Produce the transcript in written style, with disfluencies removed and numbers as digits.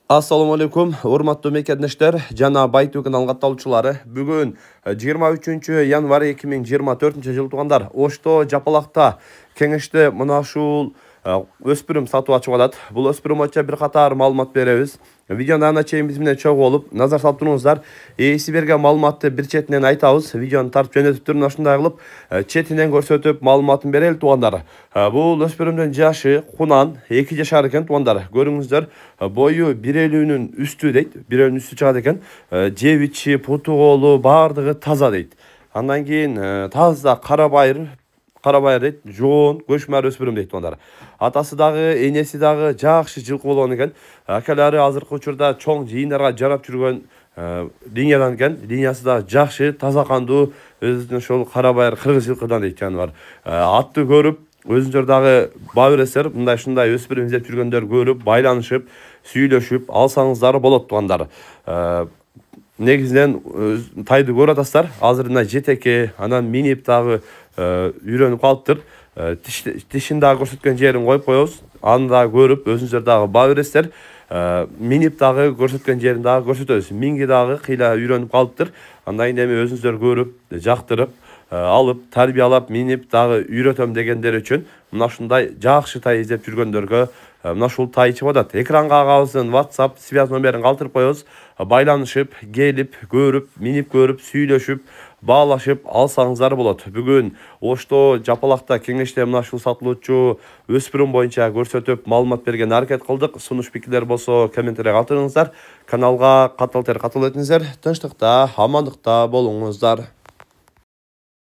Assalamu alaikum, урматтуу мекендештер жана Байт каналга катталуучулары. Бүгүн 23 январь 2024 тугандар Ошто Жапалакта кеңеште мына ушул өспүрүм сатып ачып алат. Бул өспүрүм боюнча бир катар маалымат беребиз. Видеону ана чейин биз менен чогуу болуп назар салып туруңуздар. Ээси берген маалыматты бир четинен айтабыз. Видеону тартып жөнөтүп туруп ушундай кылып четинен көрсөтүп маалыматын берели тугандар. Бул өспүрүмдүн жашы кунан 2 жашар экен тугандар. Көрүңүздөр, бою 1,50-нүн үстү дейт. 1,50-нүн үстү чыгат экен. Жеп ичи, путу колу баардыгы таза дейт. Андан кийин таза кара байыр дейт, жоон көчмөр өспүрүм дейт тугандар. Атасы дагы, энеси дагы жакшы жылкы болгон экен. Акалары азыркы учурда чоң жыйындарга жарап жүргөн линиядан экен. Линиясы да жакшы, таза кандуу, өзүнүн ошол кара байыр кыргыз жылкыдан дейт жаныбар. Атты көрүп, өзүңөр дагы баа бересиздер. Мындай өспүрүм издеп жүргөндөр көрүп, байланышып, сүйлөшүп алсаңыздар болот тугандар. Негизинен тайды көрүп атасыздар. Азыр мына жетеке, анан минип дагы үйрөнүп калыптыр. Тишин дагы көрсөткөн жерин коюп коебуз. Аны дагы көрүп, өзүңөр дагы баа бересиздер. Минип дагы көрсөткөн жерин дагы көрсөтөбүз. Минги дагы кыйла үйрөнүп калыптыр. Андан кийин эми өзүңөр көрүп, жактырып, алып, тарбиялап, минип дагы үйрөтөм дегендер үчүн мына ушундай жакшы тай издеп жүргөндөргө мына ушул тай чыгып атат. Экранга агабыздын WhatsApp связь номерин калтырып коебуз. Байланышып, келип, көрүп, минип көрүп, сүйлөшүп, баалашып алсаңыздар болот. Бүгүн Ошто Жапалакта кеңеште мына ушул сатылуучу өспүрүм боюнча көрсөтүп маалымат берген аракет кылдык. Сунуш пикирлер болсо комментарийге калтырыңыздар. Каналга катыл этиңиздер. Тынчтыкта, амандыкта болуңуздар.